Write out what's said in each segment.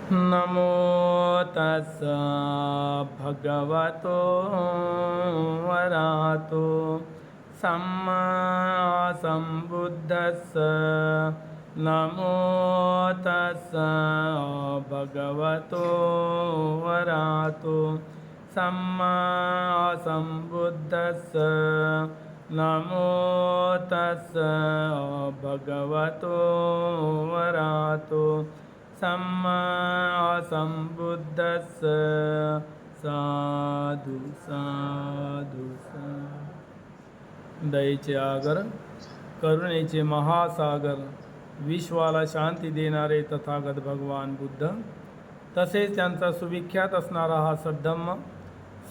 नमो तस्स भगवतो वरातो सम्मा संबुद्धस्स नमो तस्स भगवतो वरातो सम्मा संबुद्धस्स नमो तस्स भगवतो वरातो सम्मा संबुद्धस्स साधु साधु साधु। दयेचे आगर, करुणेचे महासागर, विश्वाला शांती देणारे तथागत भगवान बुद्ध, तसेच त्यांचा सुविख्यात असणारा हा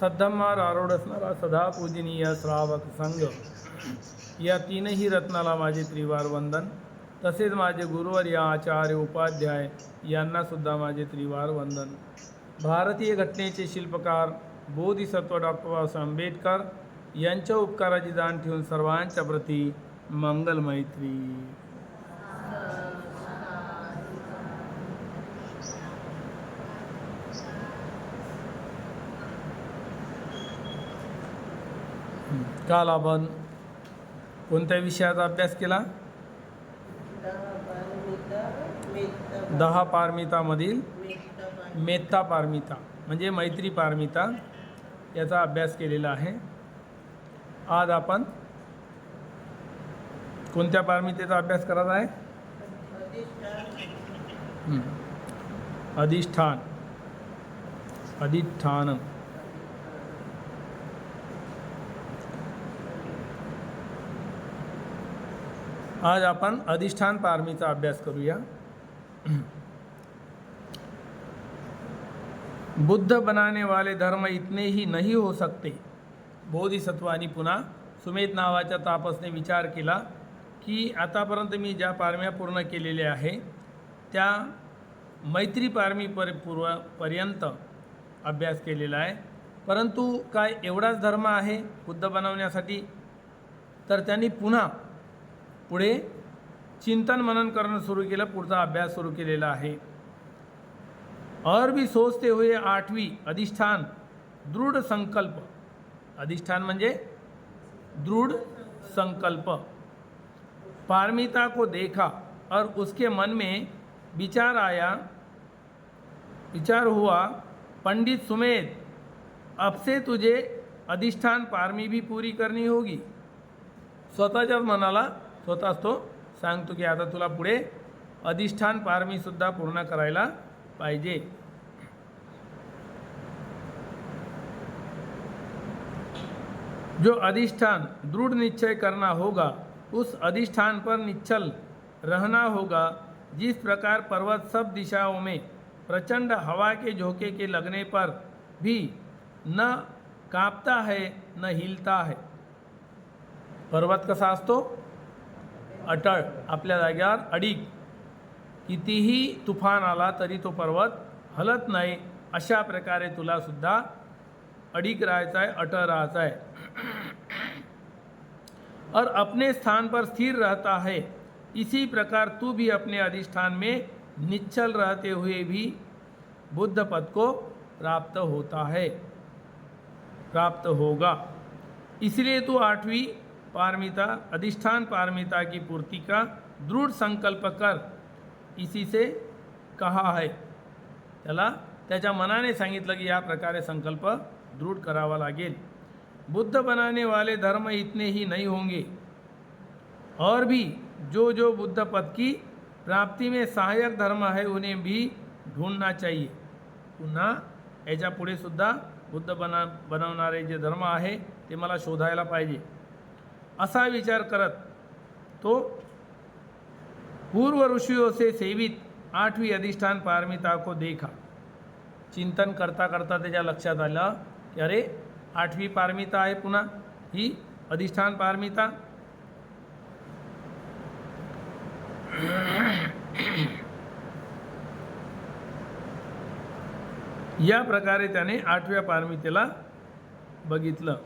सद्धम्मावर आरूढ असणारा सदा पूजनीय श्रावक संघ, या तीनही रत्नाला माझे त्रिवार वंदन। तसेच माझे गुरुवर्य आचार्य उपाध्याय यांना सुद्धा माझे त्रिवार वंदन। भारतीय घटनेचे शिल्पकार बोधिसत्व डॉक्टर बाबासाहेब आंबेडकर यांच्या उपकाराची जाण ठेवून सर्वांच्या प्रती मंगल मैत्री। काल आपण कोणत्या विषयाचा अभ्यास केला? 10 पारमितामधील मेत्ता पारमिता म्हणजे मैत्री पारमिता याचा अभ्यास केलेला आहे। आज आपण कोणत्या पारमितेचा अभ्यास करत आहे? अधिष्ठान। अधिष्ठान आज आपण अधिष्ठान पारमीचा अभ्यास करूया। बुद्ध बनाने वाले धर्म इतने ही नहीं हो सकते। बोधिसत्वानी पुन्हा सुमेध नावाच्या तापसने विचार केला की आतापर्यंत मी ज्या पारम्या पूर्ण केलेल्या आहे त्या मैत्री पारमी पर्यंत अभ्यास केलेला आहे, परंतु काय एवढाच धर्म आहे बुद्ध बनवण्यासाठी? तर त्यांनी पुन्हा पुढे चिंतन मनन करणं सुरू केलं, पुढचा अभ्यास सुरू केलेला आहे। और भी सोचते हुए 8वीं अधिष्ठान दृढ़ संकल्प। अधिष्ठान म्हणजे दृढ़ संकल्प। पारमिता को देखा और उसके मन में विचार हुआ, पंडित सुमेध, अब से तुझे अधिष्ठान पारमी भी पूरी करनी होगी। स्वतःच्याच मनाला स्वतःच तो सांगतो की आता तुला पुढे अधिष्ठान पारमी सुद्धा पूर्ण करायला पाहिजे। जो अधिष्ठान दृढ़ निश्चय करना होगा, उस अधिष्ठान पर निश्चल रहना होगा। जिस प्रकार पर्वत सब दिशाओं में प्रचंड हवा के झोंके के लगने पर भी न कांपता है न हिलता है। पर्वत कसा असतो? अटळ, आपल्या जागेवर अडीक। कितीही तुफान आला तरी तो पर्वत हलत नाही। अशा प्रकारे तुला सुद्धा अडीक राहायचा आहे, अटळ राहायचा आहे। और अपने स्थान पर स्थिर रहता है। इसी प्रकार तू भी अपने अधिष्ठान में निश्चल रहते हुए भी बुद्ध पद को प्राप्त होता है, प्राप्त होगा। इसलिए तू 8वीं पारमिता अधिष्ठान पारमिता की पूर्ति का दृढ़ संकल्प कर, इसी से कहा है। त्याला त्याच्या मनाने सांगितलं की या प्रकारे संकल्प दृढ़ करावा लागेल। बुद्ध बनाने वाले धर्म इतने ही नहीं होंगे, और भी जो जो बुद्ध पद की प्राप्ति में सहायक धर्म है उन्हें भी ढूंढना चाहिए। पुन्हा याच्या पुढे सुद्धा बुद्ध बनवणारे जे धर्म आहे ते मला शोधायला पाहिजे, असा विचार करत तो पूर्व ऋषियों से सेवित 8वीं अधिष्ठान पारमिता को देखा। चिंतन करता करता त्याच्या लक्षात आलं की अरे 8वीं पारमिता आहे पुन्हा ही अधिष्ठान पारमिता। या प्रकारे त्याने 8व्या पारमितेला बघितलं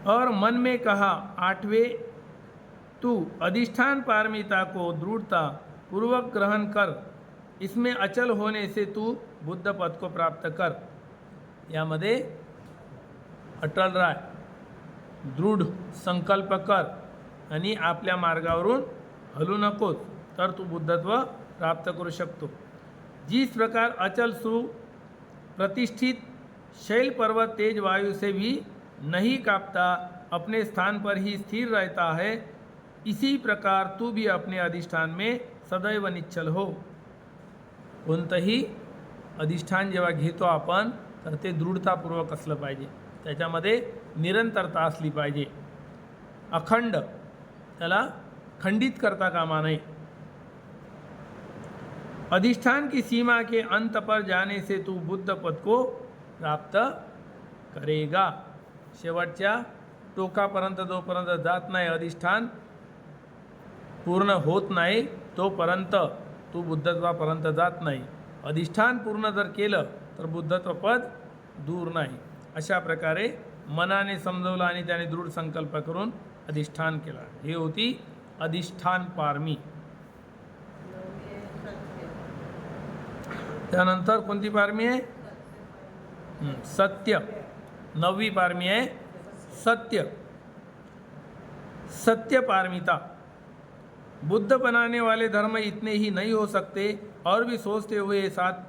और मन में कहा, 8वें तू अधिष्ठान पारमिता को दृढ़ता पूर्वक ग्रहण कर। इसमें अचल होने से तू बुद्ध पद को प्राप्त कर. यामध्ये अटल राह, दृढ संकल्प कर आणि आपल्या मार्गावरून हलू नकोस, तर तू बुद्धत्व प्राप्त करू शकतो. जिस प्रकार अचल सुप्रतिष्ठित शैल पर्वत तेज वायु से भी नहीं कांपता, अपने स्थान पर ही स्थिर रहता है, इसी प्रकार तू भी अपने अधिष्ठान में सदैव निश्चल हो. कोणतंही अधिष्ठान जेव्हा घेतो आपण तर ते दृढतापूर्वक असलं पाहिजे, त्याच्यामध्ये निरंतरता असली पाहिजे, अखंड, त्याला खंडित करता कामा नये. अधिष्ठान की सीमा के अंत पर जाने से तू बुद्ध पद को प्राप्त करेगा. शेवटच्या टोकापर्यंत जोपर्यंत जात नाही, अधिष्ठान पूर्ण होत नाही, तोपर्यंत तू बुद्धत्वापर्यंत जात नाही. अधिष्ठान पूर्ण जर केलं तर बुद्धत्व पद दूर नाही. अशा प्रकारे मनाने समजवलं आणि त्याने दृढ संकल्प करून अधिष्ठान केला. ही होती अधिष्ठान पारमी. त्यानंतर कोणती पारमी आहे? सत्य. 9वी पारमी आहे सत्य. सत्य पारमिता. बुद्ध बनाने वाले धर्म इतने ही नहीं हो सकते और भी सोचते हुए साथ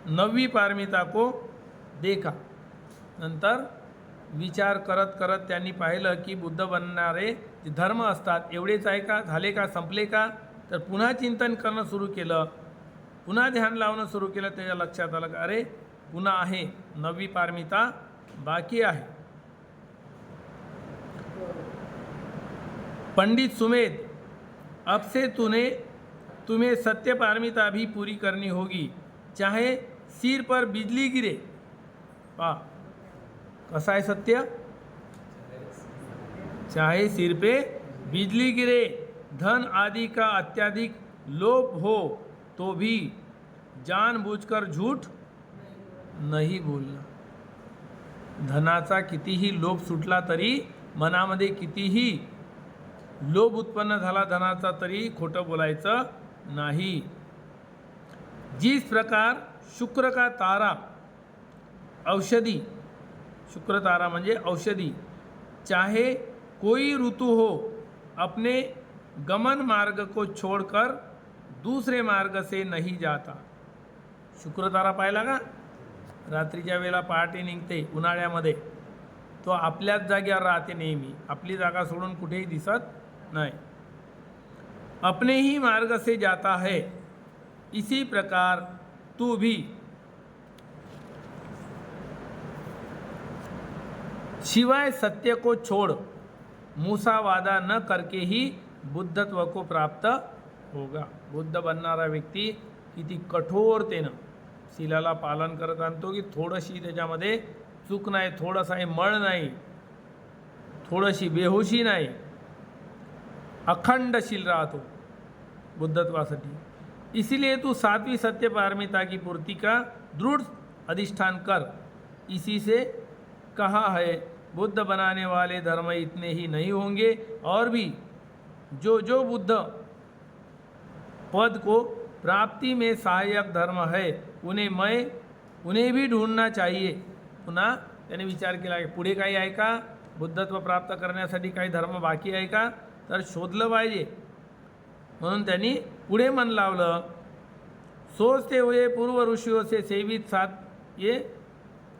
9वी पारमिता को देखा. नंतर विचार करत करत त्यांनी पाहिलं की बुद्ध बनणारे जे धर्म असतात एवढेच आहे का, झाले का, संपले का? तर पुन्हा चिंतन करणं सुरू केलं, पुन्हा ध्यान लावणं सुरू केलं. त्याच्या लक्षात आलं का अरे पुन्हा आहे 9वी पारमिता बाकी आहे. पंडित सुमेध, अब से तुम्हें सत्य पारमिता भी पूरी करनी होगी, चाहे सिर पर बिजली गिरे. पा कसा आहे सत्य? चाहे सिर पे बिजली गिरे, धन आदि का अत्यधिक लोभ हो तो भी जानबूझकर झूठ नहीं बोलना. धनाचा कितीही लोभ सुटला तरी, मनामध्ये कितीही लोभ उत्पन्न झाला धनाचा तरी खोटं बोलायचं नाही. जिस प्रकार शुक्र का तारा औषधि, शुक्र तारा म्हणजे औषधि, चाहे कोई ऋतु हो, अपने गमन मार्ग को छोड़कर दूसरे मार्ग से नहीं जाता. शुक्र तारा पाहिला का? रात्रीच्या वेळेला पहाटे निघते उन्हाळ्यामध्ये, तो आपल्याच जागेवर राहते नेहमी, आपली जागा सोडून कुठेही दिसत नहीं. अपने ही मार्ग से जाता है, इसी प्रकार तू भी शिवाय सत्य को छोड़ मूसावादा न करके ही बुद्धत्व को प्राप्त होगा. बुद्ध बनणारा व्यक्ती किती कठोरतेनं शिलाला पालन करत आणतो की थोडीशी त्याच्यामध्ये चूक नाही, थोडंसंही मळ नाही, थोडीशी बेहोशी नाही, अखंडशील राहतो बुद्धत्वासाठी. इसीलिए तू 7वीं सत्य पारमिता की पूर्ति का दृढ़ अधिष्ठान कर. इसी से कहा है, बुद्ध बनाने वाले धर्म इतने ही नहीं होंगे और भी जो बुद्ध पद को प्राप्ति में सहायक धर्म है उन्हें भी ढूंढना चाहिए. पुन्हा त्याने विचार केला की पुढे काही आहे का, बुद्धत्व प्राप्त करण्यासाठी काही धर्म बाकी आहे का, तर शोधलं पाहिजे. म्हणून त्यांनी पुढे मन लावलं. सोचते हुए पूर्व ऋषियों से सेवित साथ ये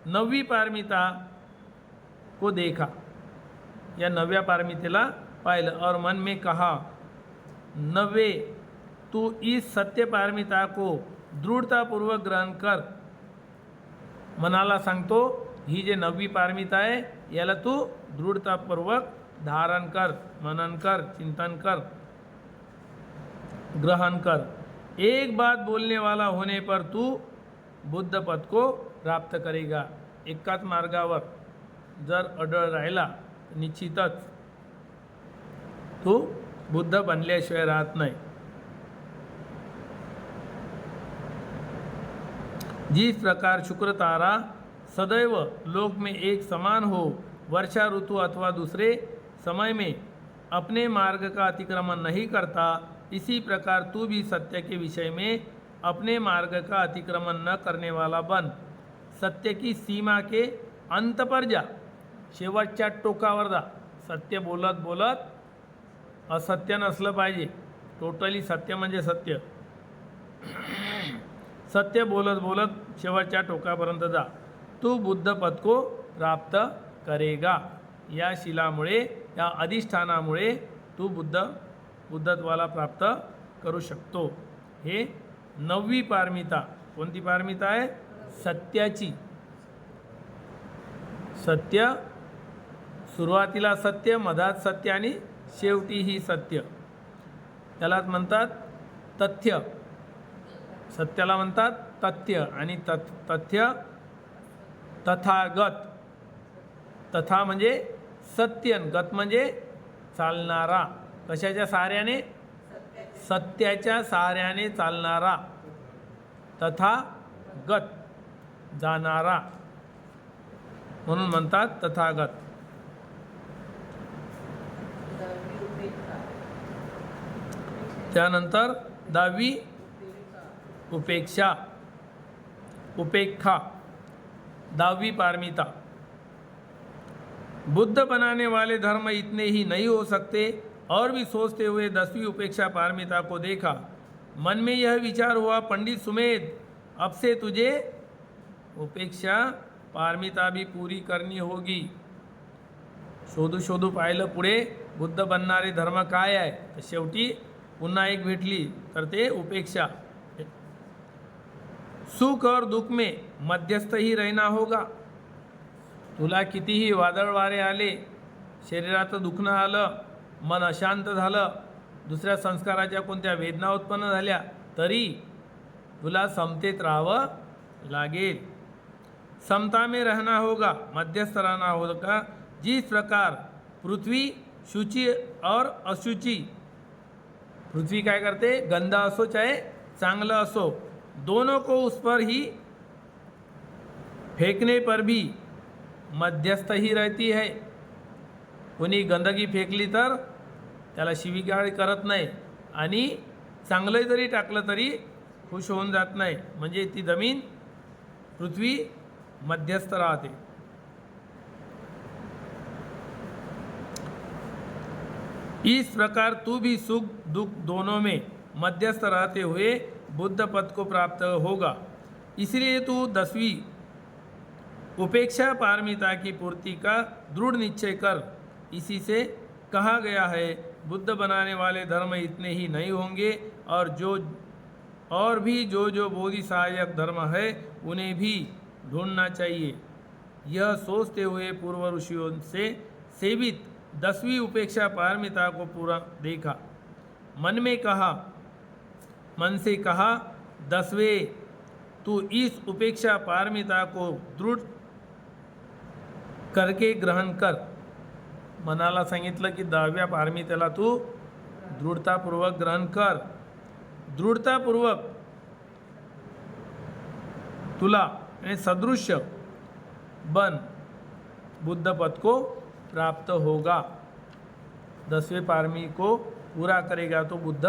9वी पारमिता को देखा. या 9व्या पारमितेला पाहिलं और मन में कहा, 9वें तू इस सत्य पारमिता को दृढ़तापूर्वक ग्रहण कर. मनाला सांगतो ही जे 9वी पारमिता आहे याला तू दृढ़तापूर्वक धारण कर, मनन कर, चिंतन कर, ग्रहण कर. एक बात बोलने वाला होने पर तू बुद्ध पद को प्राप्त करेगा. एकाच मार्गावर जर अडळ राहिला निश्चितच तू बुद्ध बनल्याशिवाय राहत नाही. जिस प्रकार शुक्र तारा सदैव लोक में एक समान हो, वर्षा ऋतु अथवा दूसरे समय में अपने मार्ग का अतिक्रमण नहीं करता, इसी प्रकार तू भी सत्य के विषय में अपने मार्ग का अतिक्रमण न करने वाला बन, सत्य की सीमा के अंत पर जा, शेवटच्या टोकावर जा. सत्य बोलत बोलत असत्य नसलं पाहिजे. टोटली सत्य म्हणजे सत्य. सत्य बोलत बोलत शेवटच्या टोकापर्यंत जा. तू बुद्ध पद को प्राप्त करेगा. या शिलामुळे, या अधिष्ठानामुळे तू बुद्धत्वाला प्राप्त करू शकतो. हे 9वी पारमिता. कोणती पारमिता आहे? सत्याची. सत्य, सुरुवातीला सत्य, मधात सत्य आणि शेवटीही सत्य. त्यालाच म्हणतात तथ्य. सत्याला म्हणतात तथ्य आणि तथ्य तथागत. तथा म्हणजे सत्य, गत म्हणजे चालणारा. कशाच्या सहाऱ्याने? सत्याच्या सहाऱ्याने चालणारा. तथागत, जाणारा, म्हणून म्हणतात तथागत. त्यानंतर 10वी उपेक्षा. उपेक्षा 10वी पारमिता. बुद्ध बनाने वाले धर्म इतने ही नहीं हो सकते और भी सोचते हुए 10वीं उपेक्षा पारमिता को देखा. मन में यह विचार हुआ, पंडित सुमेध, अब से तुझे उपेक्षा पारमिता भी पूरी करनी होगी. शोधू पाहिलं पुढे बुद्ध बनणारे धर्म काय आहे, तर शेवटी पुन्हा एक भेटली, तर ते उपेक्षा. सुख और दुख में मध्यस्थ ही रहना होगा. तुला कितीही वादळ वारे आले, शरीराचं दुखणं आलं, मन अशांत झालं, दुसऱ्या संस्काराच्या कोणत्या वेदना उत्पन्न झाल्या, तरी तुला समतेत राहावं लागेल. समता में रहना होगा, मध्यस्थ रहना होगा. जिस प्रकार पृथ्वी शुचि और अशुचि, पृथ्वी काय करते? गंदा असो चाहे चांगलं असो, दोनों को उस पर ही फेंकने पर भी मध्यस्थ ही रहती है. कोणी गंदगी फेकली तर त्याला शिवीगाळ करत नाही आणि चांगलं जरी टाकलं तरी खुश होऊन जात नाही. म्हणजे ती जमीन, पृथ्वी मध्यस्थ राहते. इस प्रकार तू भी सुख दुख दोनों में मध्यस्थ रहते हुए बुद्ध पद को प्राप्त होगा. इसलिए तू 10वीं उपेक्षा पारमिता की पूर्ति का दृढ़ निश्चय कर. इसी से कहा गया है, बुद्ध बनाने वाले धर्म इतने ही नहीं होंगे और भी जो बोधि सहायक धर्म है उन्हें भी ढूंढना चाहिए. यह सोचते हुए पूर्व ऋषियों से सेवित 10वीं उपेक्षा पारमिता को पूरा देखा. मन से कहा 10वें, तू इस उपेक्षा पारमिता को दृढ़ करके ग्रहण कर. मनाला सांगितलं की 10व्या पारमितेला तू दृढतापूर्वक ग्रहण कर. दृढतापूर्वक तुला सदृश्य बन, बुद्ध पद को प्राप्त होगा. 10वें पारमी को पूरा करेगा तो बुद्ध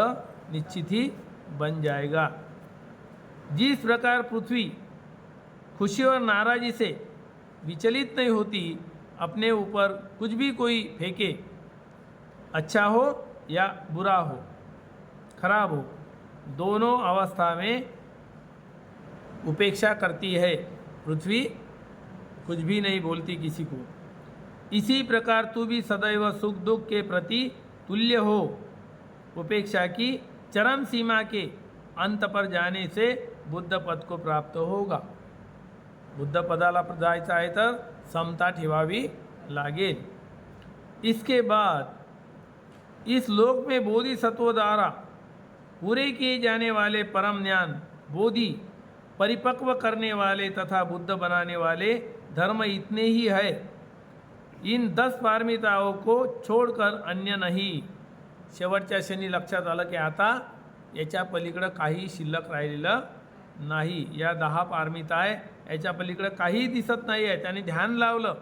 निश्चित ही बन जाएगा. जिस प्रकार पृथ्वी खुशी और नाराजी से विचलित नहीं होती, अपने ऊपर कुछ भी कोई फेंके, अच्छा हो या बुरा हो, खराब हो, दोनों अवस्था में उपेक्षा करती है. पृथ्वी कुछ भी नहीं बोलती किसी को. इसी प्रकार तू भी सदैव सुख दुख के प्रति तुल्य हो. उपेक्षा की चरम सीमा के अंत पर जाने से बुद्ध पद को प्राप्त होगा. बुद्ध पदाला जायचं आहे तर समता ठेवावी लागेल. इसके बाद इस लोक में बोधिसत्व द्वारा पूरे किए जाने वाले परम ज्ञान, बोधि परिपक्व करने वाले तथा बुद्ध बनाने वाले धर्म इतने ही है. इन 10 पारमिताओं को छोड़कर अन्य नहीं. शेवटच्या क्षणी लक्षात आलं की आता याच्या पलीकडं काही शिल्लक राहिलेलं नाही. या 10 पारमिता आहे, याच्या पलीकडं काही दिसत नाही आहे. त्याने ध्यान लावलं,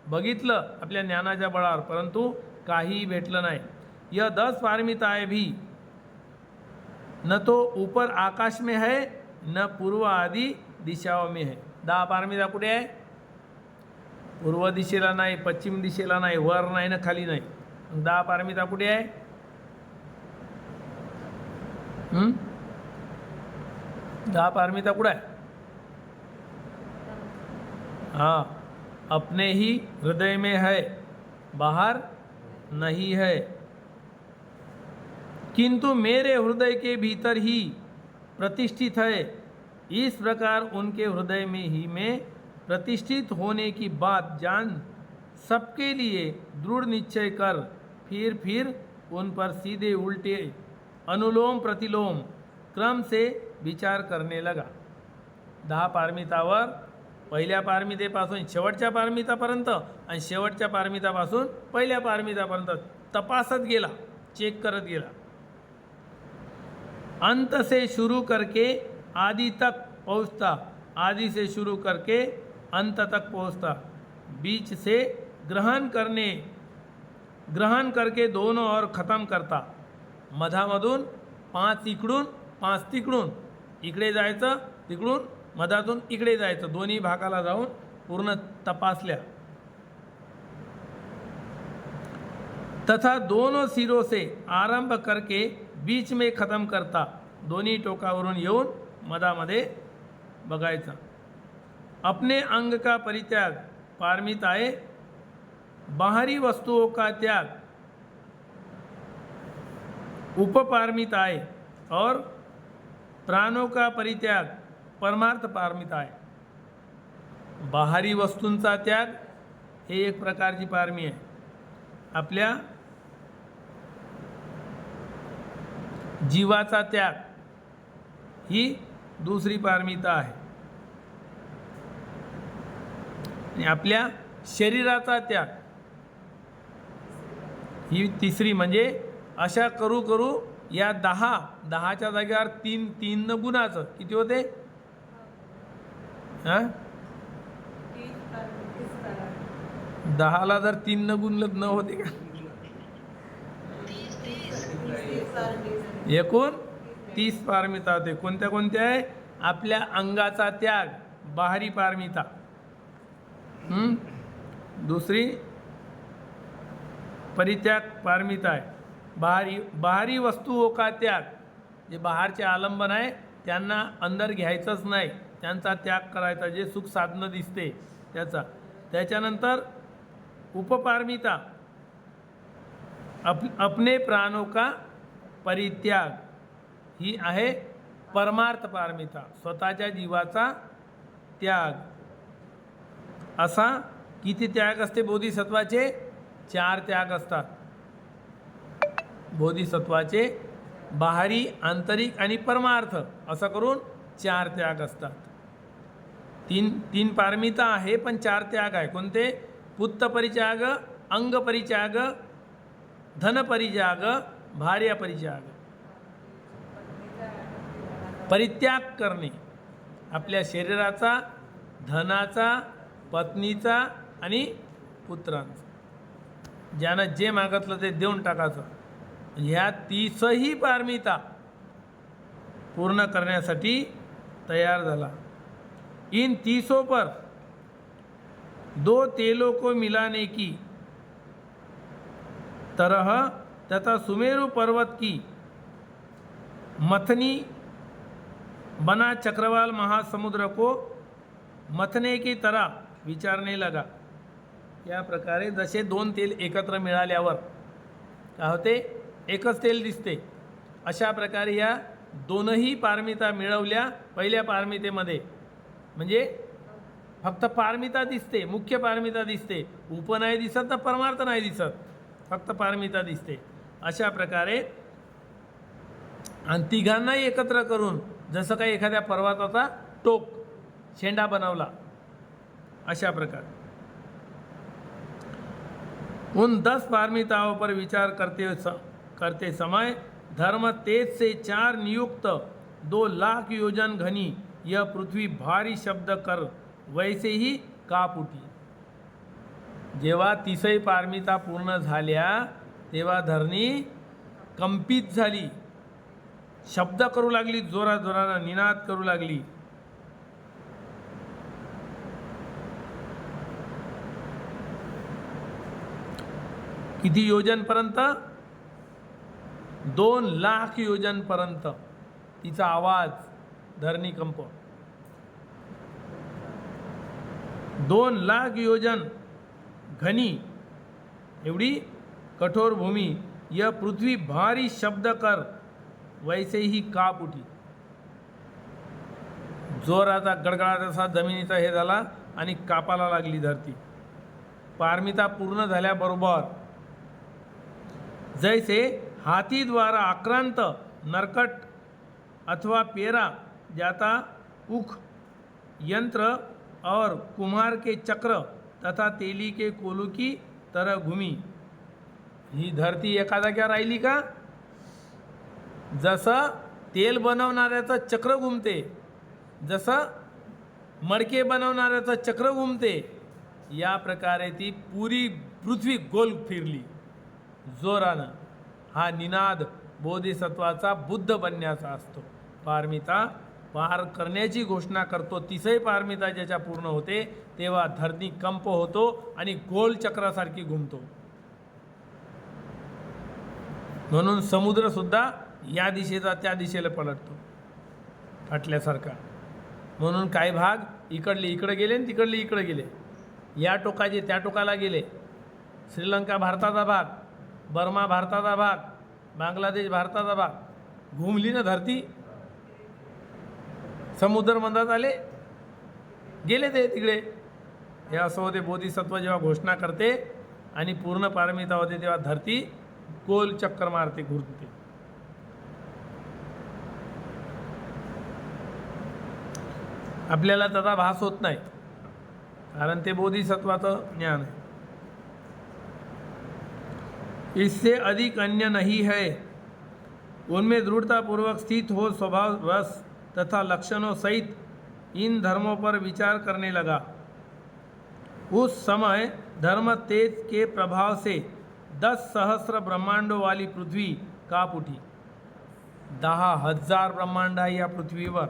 बघितलं आपल्या ज्ञानाच्या बळावर, परंतु काही भेटलं नाही. यह 10 पारमिताएं भी न तो ऊपर आकाश में है न पूर्व आदि दिशाओं में है. 10 पारमिता कुठे आहे? पूर्व दिशेला नाही, पश्चिम दिशेला नाही, वर नाही ना खाली नाही. 10 पारमिता कुठे आहे? 10 पारमिता कुठे आहे? हाँ, अपने ही हृदय में है, बाहर नहीं है. किंतु मेरे हृदय के भीतर ही प्रतिष्ठित है. इस प्रकार उनके हृदय में ही में प्रतिष्ठित होने की बात जान सबके लिए दृढ़ निश्चय कर फिर उन पर सीधे उल्टे अनुलोम प्रतिलोम क्रम से विचार करने लगा. 10 पारमितावर पहिल्या पारमितेपासून शेवटच्या पारमितापर्यंत आणि शेवटच्या पारमितापासून पहिल्या पारमितापर्यंत तपासत गेला, चेक करत गेला. अंत से शुरू करके आदि तक पहुँचता, आदि से शुरू करके अंत तक पहुँचता, बीच से ग्रहण करके दोनों और ख़त्म करता. मधामधून 5 इकडून 5 तिकडून, इकडे जायचं तिकडून मधातून इकडे जायचं, दोन्ही भागाला जाऊन पूर्ण तपासल्या. तथा दोनों सिरों से आरंभ करके बीच में ख़त्म करता, दोन्ही टोकावरून येऊन मधामध्ये बघायचा. अपने अंग का परित्याग पारमिताए, बाहरी वस्तुओं का त्याग उपपारमिताए और प्राणों का परित्याग परमार्थ पारमिताए. बाहरी वस्तूंचा त्याग हे एक प्रकारची पारमी आहे. आपल्या जीवाचा त्याग ही दुसरी पारमिता आहे आणि आपल्या शरीराचा त्याग ही तिसरी. म्हणजे अशा करू करू या 10च्या जागेवर 3 गुणाचं किती होते? 10ला जर 3 गुणलं न होते का? एकूण 30 पारमिता होते. कोणत्या कोणत्या आहे? आपल्या अंगाचा त्याग बाहरी पारमिता, दुसरी परित्याग पारमिता आहे. बाहरी वस्तुओं का त्याग, जे बाहेरचे आलंबन आहे त्यांना अंदर घ्यायचंच नाही, त्यांचा त्याग करायचा. जे सुख साधनं दिसते त्याचा. त्याच्यानंतर उपपारमिता अपने प्राणों का परित्याग ही आहे परमार्थ पारमिता, स्वतःच्या जीवाचा त्याग. असा किती त्याग असते बोधिसत्वाचे? 4 त्याग असतात बोधिसत्वाचे. बाहरी, आंतरिक आणि परमार्थ असं करून 4 त्याग असतात. 3 पारमिता आहे पण 4 त्याग आहे. कोणते? पुत्त परित्याग, अंग परित्याग, धन परित्याग, भार्या परित्याग. परित्याग करणे आपल्या शरीराचा, धनाचा, पत्नीचा आणि पुत्रांचा. ज्यानं जे मागितलं ते देऊन टाकायचं. ह्या 30ही पारमिता पूर्ण करण्यासाठी तयार झाला. इन 30 पर 2 तेलों को मिलाने की तरह तथा सुमेरु पर्वत की मथनी बना चक्रवाल महासमुद्र को मथने की तरह विचारने लगा. या प्रकारे जसे 2 तेल एकत्र मिळाल्यावर काय होते? एकच तेल दिसते. अशा प्रकारे या 2ही पारमिता मिळवल्या पहिल्या पारमितेमध्ये. म्हणजे फक्त पारमिता दिसते, मुख्य पारमिता दिसते, उप नाही दिसत ना परमार्थ नाही दिसत, फक्त पारमिता दिसते. अशा प्रकारे आणि तिघांनाही एकत्र करून जसं काही एखाद्या पर्वताचा टोक शेंडा बनवला अशा प्रकारे. उन 10 पारमिताओं पर विचार करते समय धर्म तेज से 4 नियुक्त 2 लाख योजन घनी यह पृथ्वी भारी शब्द कर वैसे ही काप उठी. जेव्हा 30ही पारमिता पूर्ण झाल्या तेव्हा धरणी कंपित झाली. शब्द करू लागली, जोरा जोरानं निनाद करू लागली. किती योजनपर्यंत? 2,00,000 योजनपर्यंत तिचा आवाज, धरणीकंप. 2,00,000 योजन घनी एवढी कठोर भूमी. यह पृथ्वी भारी शब्द कर वैसे ही काप उठी. जोराचा गडगडाट असा जमिनीचा हे झाला आणि कापाला लागली धरती. पारमिता पूर्ण झाल्याबरोबर जैसे हाथी द्वारा आक्रांत नरकट अथवा पेरा जाता उख यंत्र और कुम्हार के चक्र तथा तेली के कोलू की तरह घुमी. ही धरती एका जाग्यावर राहिली का? जसं तेल बनवणाऱ्याचं चक्र घुमते, जसं मडके बनवणाऱ्याचं चक्र घुमते, या प्रकारे ती पुरी पृथ्वी गोल फिरली जोरानं. हा निनाद बोधिसत्वाचा बुद्ध बनण्याचा असतो. पारमिता पार करण्याची घोषणा करतो. तिसही पारमिता ज्याच्या पूर्ण होते तेव्हा धरणी कंप होतो आणि गोल चक्रासारखी घुमतो. म्हणून समुद्र सुद्धा या दिशेचा त्या दिशेला पलटतो फाटल्यासारखा. म्हणून काही भाग इकडले इकडे गेले आणि तिकडले इकडे गेले, या टोकाचे त्या टोकाला गेले. श्रीलंका भारताचा भाग, बर्मा भारताचा भाग, बांगलादेश भारताचा भाग. घुमली ना धरती. समुद्र मंदात आले, गेले ते तिकडे. हे असं होते बोधिसत्व जेव्हा घोषणा करते आणि पूर्ण पारमिता होते तेव्हा धरती गोल चक्कर मारते, घुरते. आपल्याला त्याचा भास होत नाही कारण ते बोधिसत्वाचं ज्ञान आहे. इससे अधिक अन्य नहीं है. उनमें दृढ़तापूर्वक स्थित हो स्वभाव रस तथा लक्षणों सहित इन धर्मों पर विचार करने लगा. उस समय धर्म तेज के प्रभाव से 10 सहस्र ब्रह्मांडों वाली पृथ्वी काप उठी. 10,000 ब्रह्मांड आहे या पृथ्वीवर.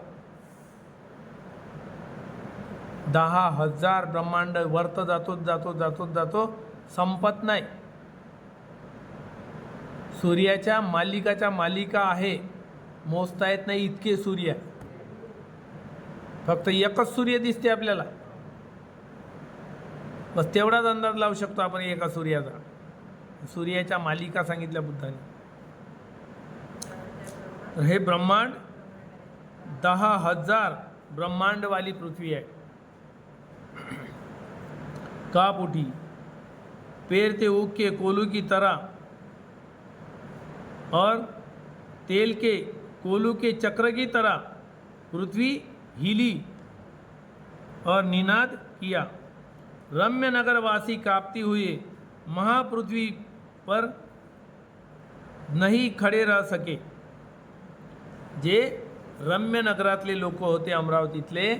10,000 ब्रह्मांड वर्त जातो जातो जातो जातो संपत नाही. सूर्याच्या मालिकाच्या मालिका आहे, मोजता येत नाही इतके सूर्य. फक्त एकच सूर्य दिसते आपल्याला, बस तेवढाच अंदाज लावू शकतो आपण एका सूर्याचा. सूर्याच्या मालिका सांगितल्या बुद्धाने. हे ब्रह्मांड 10,000 ब्रह्मांड वाली पृथ्वी है. काप उठी पेरते ऊख के कोलू की तरह और तेल के कोलू के चक्र की तरह पृथ्वी हिली और निनाद किया. रम्य नगरवासी कांपती हुए महापृथ्वी पर नहीं खडे रह सके. जे रम्य नगरातले लोक होते अमरावतीतले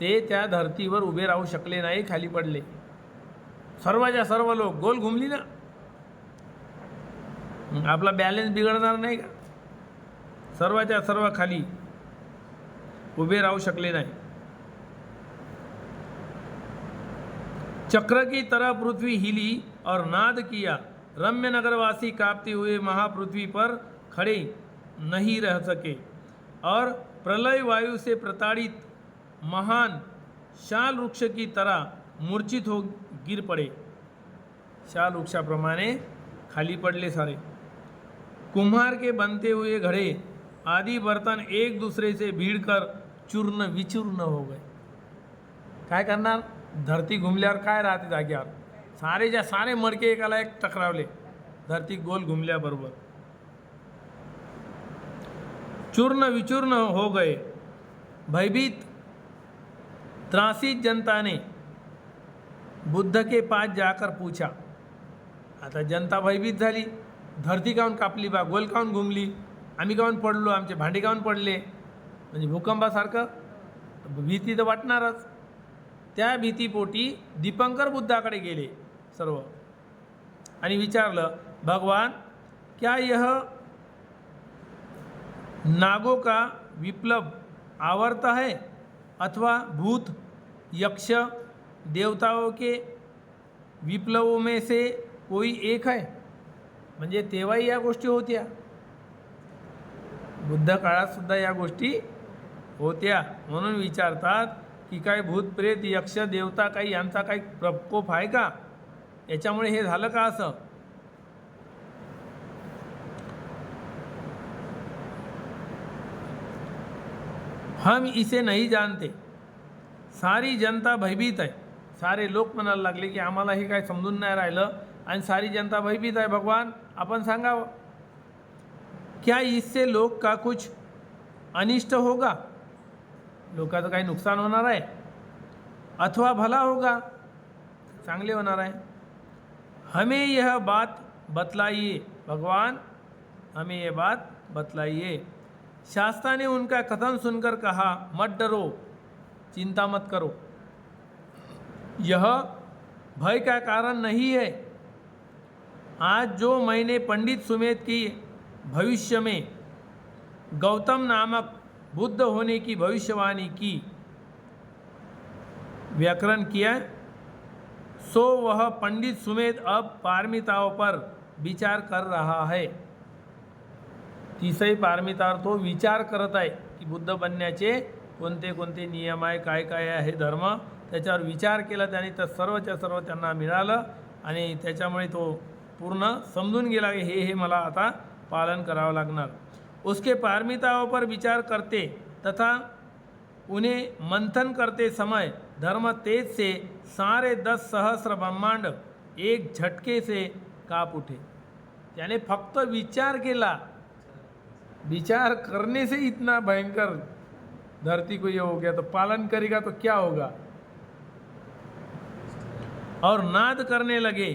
ते त्या धर्तीवर उभे राहू शकले नाही, खाली पडले. सर्वच्या सर्व लोक गोल घुमली ना. आपला बॅलन्स बिघडणार नाही का? सर्वच्या सर्व खाली उभे राहू शकले नाही. चक्र की तरह पृथ्वी हिली और नाद किया. रम्य नगरवासी कांपते हुए महापृथ्वी पर खड़े नहीं रह सके और प्रलय वायु से प्रताड़ित महान शाल वृक्ष की तरह मूर्छित हो गिर पड़े. शाल वृक्षाप्रमाणे खाली पडले सारे. कुम्हार के बनते हुए घड़े आदि बर्तन एक दूसरे से भीड़कर चूर्ण विचूर्ण हो गए. काय करणार? धरती घुमल्यावर काय राहते जाग्यावर? सारेच्या सारे मडके एकाला एक टकरावले धरती गोल घुमल्याबरोबर. चूर्ण विचूर्ण हो गए. भयभीत त्रासित जनता ने बुद्ध के पास जाकर पूछा. आता जनता भयभीत झाली. धरती काऊन कापली बा, गोल काऊन घुमली, आम्ही काऊन पडलो, आमचे भांडे काऊन पडले, म्हणजे भूकंपासारखं. भीती तर वाटणारच. त्या भीतीपोटी दीपंकर बुद्धाकडे गेले सर्व आणि विचारलं, भगवान क्या यह नागों का विप्लव आवर्त है अथवा भूत यक्ष देवताओं के विप्लवों में से कोई एक है. म्हणजे तेव्हाही या गोष्टी होत्या, बुद्ध काळात सुद्धा या गोष्टी होत्या. म्हणून विचारतात की काय भूत प्रेत यक्ष देवता काही यांचा काही प्रकोप आहे का, याच्यामुळे हे झालं का असं. हम इसे नहीं जानते. सारी जनता भयभीत आहे. सारे लोक म्हणायला लागले की आम्हाला हे काय समजून नाही राहिलं आणि सारी जनता भयभीत आहे. भगवान आपण सांगावं, क्या इससे लोक का कुछ अनिष्ट होगा, लोकांचं काही नुकसान होणार आहे, अथवा भला होगा, चांगले होणार आहे. हमें यह बात बतलाइए भगवान, हमें यह बात बतलाइए. शास्त्रा ने उनका कथन सुनकर कहा, मत डरो, चिंता मत करो, यह भय का कारण नहीं है. आज जो मैंने पंडित सुमेध की भविष्य में गौतम नामक बुद्ध होने की भविष्यवाणी की व्याकरण किया, सो वह पंडित सुमेध अब पारमिताओं पर विचार कर रहा है. तिसही पारमितावर तो विचार करत आहे की बुद्ध बनण्याचे कोणते कोणते नियम आहे, काय काय आहे धर्म, त्याच्यावर विचार केला त्याने, तर सर्वच्या सर्व त्यांना मिळालं आणि त्याच्यामुळे तो पूर्ण समजून गेला की हे मला आता पालन करावं लागणार. उसके पारमिताओं पर विचार करते तथा उन्हें मंथन करते समय धर्म तेज से सारे 10 सहस्र ब्रह्मांड एक झटके से काप उठे. त्याने फक्त विचार केला, विचार करने से इतना भयंकर धरती को ये हो गया, तो पालन करेगा तो क्या होगा. और नाद करने लगे.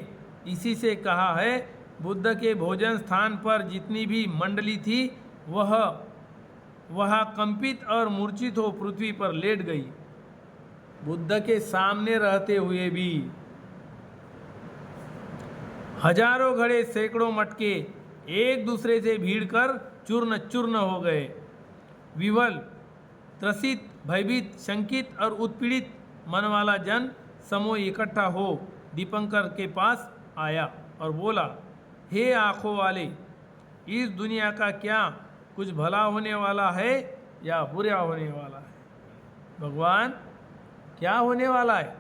इसी से कहा है, बुद्ध के भोजन स्थान पर जितनी भी मंडली थी वह कंपित और मूर्छित हो पृथ्वी पर लेट गई. बुद्ध के सामने रहते हुए भी हजारों घड़े सैकड़ों मटके एक दूसरे से भीड़कर चूर्ण चूर्ण हो गए. विवल, त्रसित, भयभीत, शंकित और उत्पीड़ित मन वाला जन समूह इकट्ठा हो दीपंकर के पास आया और बोला, हे आँखों वाले, इस दुनिया का क्या कुछ भला होने वाला है या बुरा होने वाला है. भगवान क्या होने वाला है.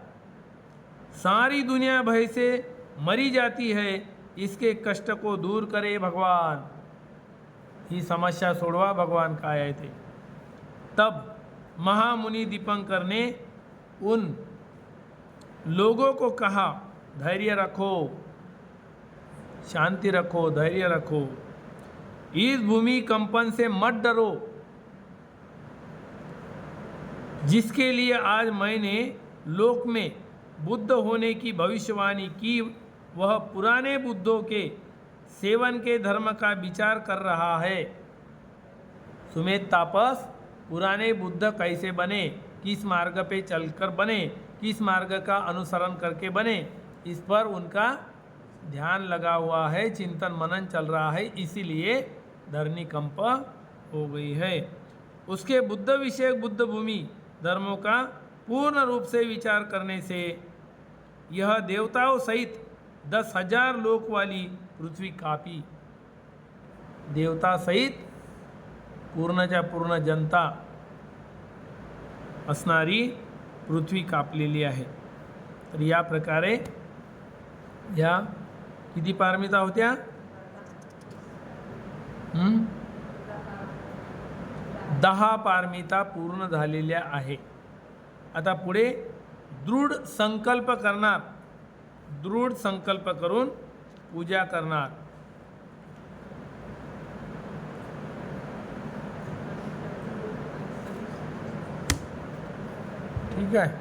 सारी दुनिया भय से मरी जाती है, इसके कष्ट को दूर करे भगवान. ही समस्या सोडवा भगवान काय आहे ते. तब महामुनि दीपंकर ने उन लोगों को कहा, धैर्य रखो, शांति रखो, धैर्य रखो, इस भूमि कंपन से मत डरो. जिसके लिए आज मैंने लोक में बुद्ध होने की भविष्यवाणी की, वह पुराने बुद्धों के सेवन के धर्म का विचार कर रहा है. सुमेध तापस पुराने बुद्ध कैसे बने, किस मार्ग पे चलकर बने, किस मार्ग का अनुसरण करके बने, इस पर उनका ध्यान लगा हुआ है, चिंतन मनन चल रहा है, इसीलिए धरनी कंप हो गई है. उसके बुद्ध विषयक बुद्ध भूमि धर्मों का पूर्ण रूप से विचार करने से यह देवताओं सहित 10,000 लोक वाली पृथ्वी कापी. देवता सहित पूर्णच्या पूर्ण जनता असणारी पृथ्वी कापलेली आहे. तर या प्रकारे या किती पारमिता होत्या. 10 पारमिता पूर्ण झालेल्या आहे. आता पुढे दृढ संकल्प करणार, दृढ संकल्प करून पूजा करणार. ठीक आहे.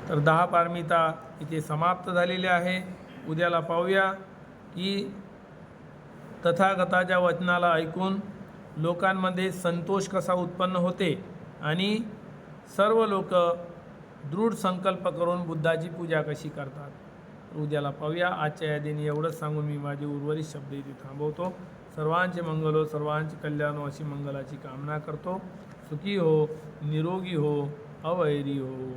तर 10 पारमिता इथे समाप्त झालेल्या आहे. उद्याला पाहूया की तथागताच्या वचनाला ऐकून लोकांमध्ये संतोष कसा उत्पन्न होते आणि सर्व लोक दृढ संकल्प करून बुद्धाची पूजा कशी करतात. उद्याला पाहूया. आजच्या या दिनी एवढंच सांगून मी माझे उर्वरित शब्द इथे थांबवतो. सर्वांचे मंगल हो, सर्वांचे कल्याण हो अशी मंगलाची कामना करतो. सुखी हो, निरोगी हो, अवैरी हो.